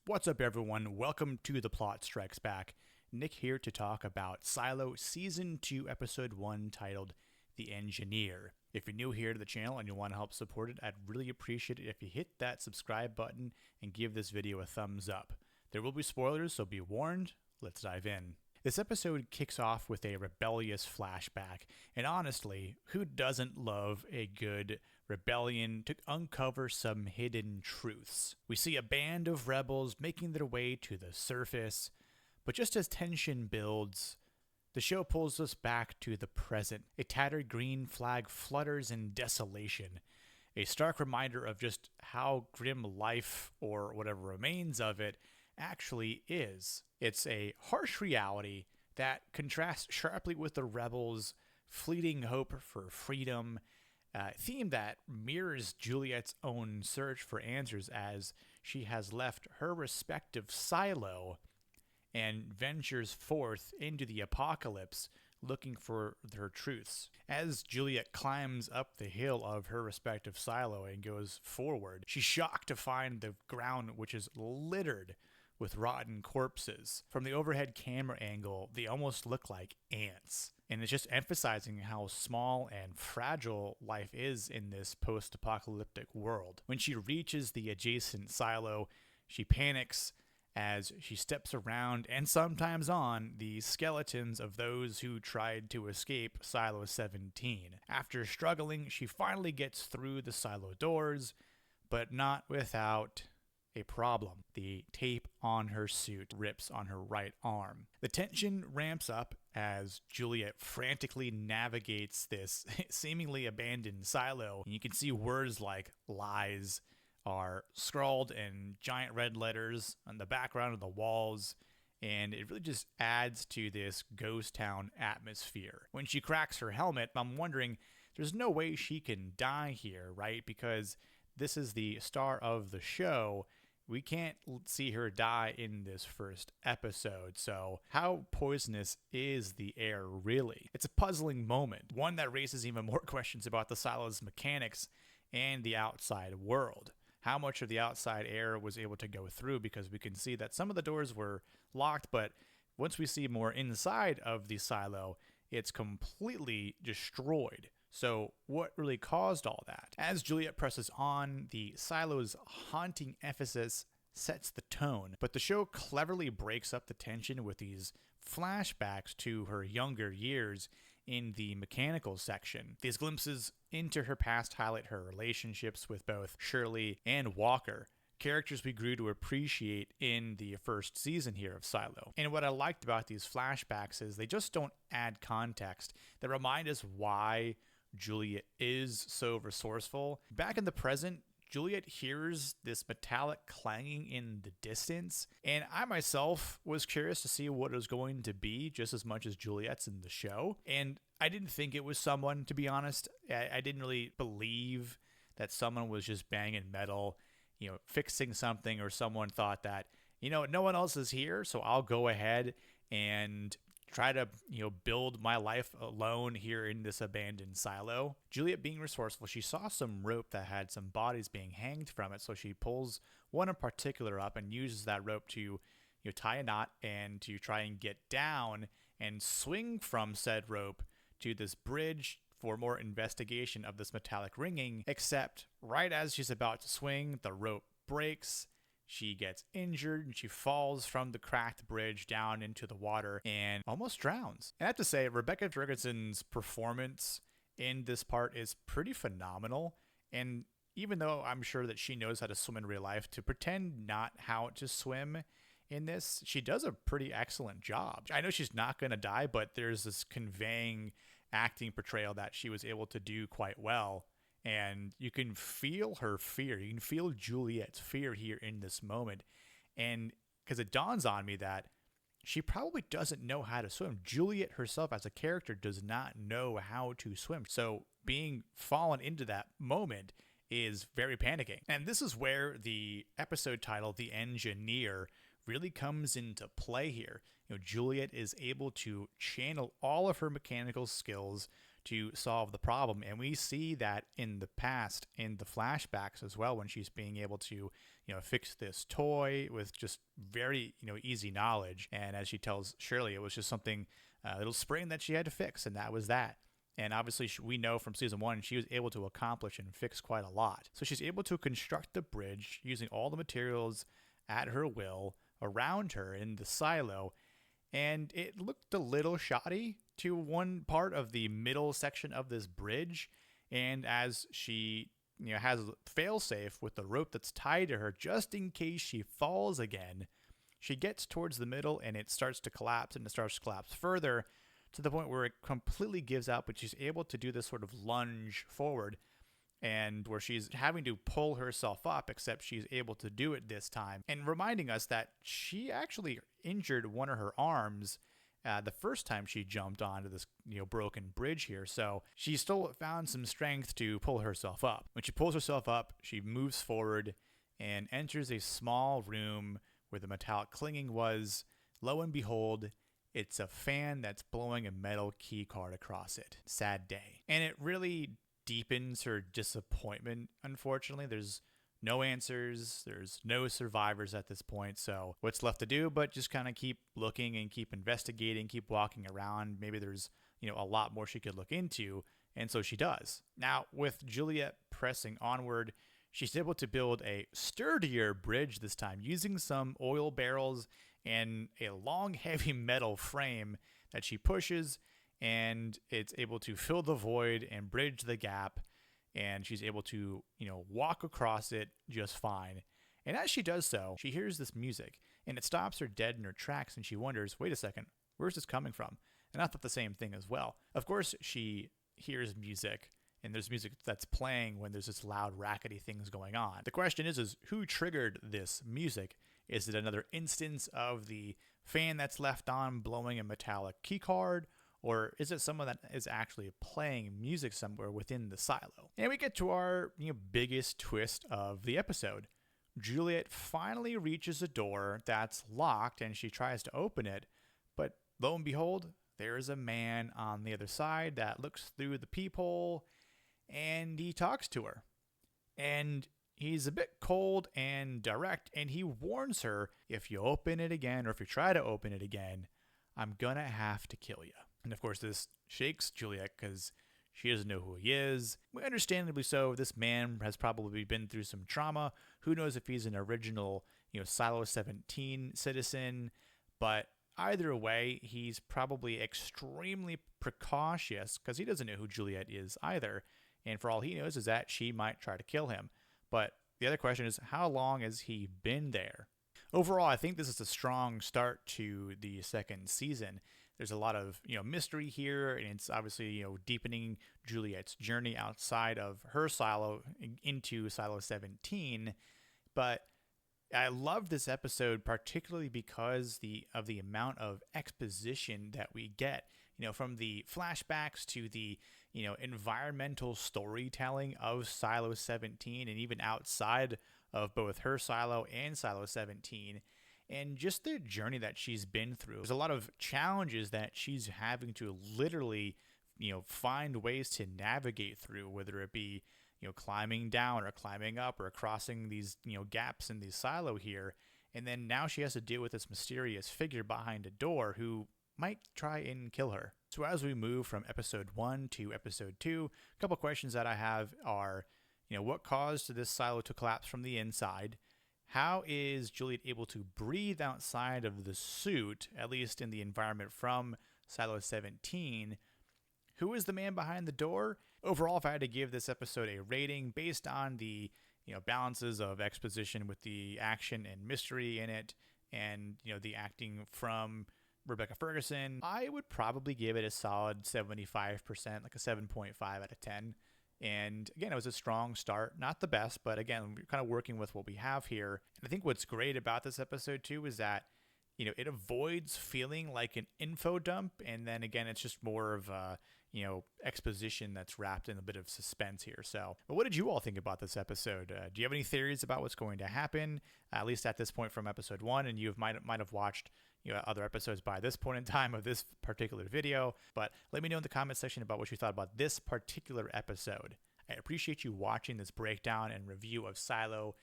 What's up, everyone? Welcome to The Plot Strikes Back. Nick here to talk about Silo Season 2, Episode 1, titled The Engineer. If you're new here to the channel and you want to help support it, I'd really appreciate it if you hit that subscribe button and give this video a thumbs up. There will be spoilers, so be warned. Let's dive in. This episode kicks off with a rebellious flashback, and honestly, who doesn't love a good rebellion to uncover some hidden truths? We see a band of rebels making their way to the surface, but just as tension builds, the show pulls us back to the present. A tattered green flag flutters in desolation, a stark reminder of just how grim life, or whatever remains of it, actually is. It's a harsh reality that contrasts sharply with the rebels' fleeting hope for freedom, a theme that mirrors Juliette's own search for answers as she has left her respective silo and ventures forth into the apocalypse looking for her truths. As Juliette climbs up the hill of her respective silo and goes forward, she's shocked to find the ground which is littered with rotten corpses. From the overhead camera angle, they almost look like ants. And it's just emphasizing how small and fragile life is in this post-apocalyptic world. When she reaches the adjacent silo, she panics as she steps around and sometimes on the skeletons of those who tried to escape Silo 17. After struggling, she finally gets through the silo doors, but not without a problem. The tape on her suit rips on her right arm. The tension ramps up as Juliette frantically navigates this seemingly abandoned silo. And you can see words like lies are scrawled in giant red letters on the background of the walls, and it really just adds to this ghost town atmosphere. When she cracks her helmet, I'm wondering, there's no way she can die here, right? Because this is the star of the show. We can't see her die in this first episode, so how poisonous is the air really? It's a puzzling moment, one that raises even more questions about the silo's mechanics and the outside world. How much of the outside air was able to go through, because we can see that some of the doors were locked, but once we see more inside of the silo, it's completely destroyed. So what really caused all that? As Juliette presses on, the silo's haunting emphasis sets the tone, but the show cleverly breaks up the tension with these flashbacks to her younger years in the mechanical section. These glimpses into her past highlight her relationships with both Shirley and Walker, characters we grew to appreciate in the first season here of Silo. And what I liked about these flashbacks is they just don't add context. They remind us why Juliette is so resourceful. Back in the present, Juliette hears this metallic clanging in the distance, and I myself was curious to see what it was going to be just as much as Juliette's in the show. And I didn't think it was someone, to be honest. I didn't really believe that someone was just banging metal, fixing something, or someone thought that, no one else is here, so I'll go ahead and try to, build my life alone here in this abandoned silo. Juliette, being resourceful, she saw some rope that had some bodies being hanged from it, so she pulls one in particular up and uses that rope to, tie a knot and to try and get down and swing from said rope to this bridge for more investigation of this metallic ringing, except right as she's about to swing, the rope breaks. She gets injured and she falls from the cracked bridge down into the water and almost drowns. And I have to say, Rebecca Ferguson's performance in this part is pretty phenomenal. And even though I'm sure that she knows how to swim in real life, to pretend not how to swim in this, she does a pretty excellent job. I know she's not going to die, but there's this conveying acting portrayal that she was able to do quite well. And you can feel her fear. You can feel Juliette's fear here in this moment. And because it dawns on me that she probably doesn't know how to swim. Juliette herself as a character does not know how to swim. So being fallen into that moment is very panicking. And this is where the episode title, The Engineer, really comes into play here. Juliette is able to channel all of her mechanical skills to solve the problem. And we see that in the past, in the flashbacks as well, when she's being able to, fix this toy with just very, easy knowledge. And as she tells Shirley, it was just something, a little spring that she had to fix, and that was that. And obviously, we know from season 1, she was able to accomplish and fix quite a lot. So she's able to construct the bridge using all the materials at her will around her in the silo. And it looked a little shoddy to one part of the middle section of this bridge. And as she has a failsafe with the rope that's tied to her just in case she falls again, she gets towards the middle and it starts to collapse, and it starts to collapse further to the point where it completely gives out, but she's able to do this sort of lunge forward, and where she's having to pull herself up, except she's able to do it this time. And reminding us that she actually injured one of her arms the first time she jumped onto this broken bridge here. So she still found some strength to pull herself up. When she pulls herself up, she moves forward and enters a small room where the metallic clinging was. Lo and behold, it's a fan that's blowing a metal key card across it. Sad day. And it really deepens her disappointment, unfortunately. There's no answers. There's no survivors at this point. So what's left to do but just kind of keep looking and keep investigating, keep walking around. Maybe there's, a lot more she could look into. And so she does. Now, with Juliette pressing onward, she's able to build a sturdier bridge this time using some oil barrels and a long, heavy metal frame that she pushes, and it's able to fill the void and bridge the gap, and she's able to, walk across it just fine. And as she does so, she hears this music, and it stops her dead in her tracks, and she wonders, wait a second, where's this coming from? And I thought the same thing as well. Of course, she hears music, and there's music that's playing when there's this loud, rackety things going on. The question is who triggered this music? Is it another instance of the fan that's left on blowing a metallic key card? Or is it someone that is actually playing music somewhere within the silo? And we get to our biggest twist of the episode. Juliette finally reaches a door that's locked, and she tries to open it. But lo and behold, there's a man on the other side that looks through the peephole, and he talks to her. And he's a bit cold and direct, and he warns her, if you open it again, or if you try to open it again, I'm gonna have to kill you. And of course, this shakes Juliette because she doesn't know who he is. Understandably so, this man has probably been through some trauma. Who knows if he's an original, Silo 17 citizen, but either way, he's probably extremely precautious because he doesn't know who Juliette is either. And for all he knows is that she might try to kill him. But the other question is, how long has he been there? Overall, I think this is a strong start to the second season. There's a lot of, mystery here, and it's obviously, deepening Juliette's journey outside of her silo into Silo 17. But I love this episode particularly because of the amount of exposition that we get, from the flashbacks to the, environmental storytelling of Silo 17 and even outside of both her silo and Silo 17. And just the journey that she's been through. There's a lot of challenges that she's having to literally, find ways to navigate through, whether it be, climbing down or climbing up or crossing these, gaps in the silo here. And then now she has to deal with this mysterious figure behind a door who might try and kill her. So as we move from episode 1 to episode 2, a couple questions that I have are, what caused this silo to collapse from the inside? How is Juliette able to breathe outside of the suit, at least in the environment from Silo 17? Who is the man behind the door? Overall, if I had to give this episode a rating based on the balances of exposition with the action and mystery in it, and the acting from Rebecca Ferguson, I would probably give it a solid 75%, like a 7.5 out of 10. And again, it was a strong start, not the best, but again, we're kind of working with what we have here. And I think what's great about this episode too is that, it avoids feeling like an info dump. And then again, it's just more of a, exposition that's wrapped in a bit of suspense here. So, but what did you all think about this episode? Do you have any theories about what's going to happen, at least at this point from episode 1? And you might have watched other episodes by this point in time of this particular video. But let me know in the comment section about what you thought about this particular episode. I appreciate you watching this breakdown and review of Silo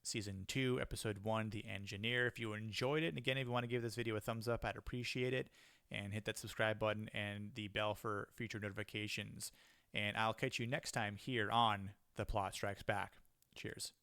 Season 2, Episode 1, The Engineer. If you enjoyed it, and again, if you want to give this video a thumbs up, I'd appreciate it. And hit that subscribe button and the bell for future notifications. And I'll catch you next time here on The Plot Strikes Back. Cheers.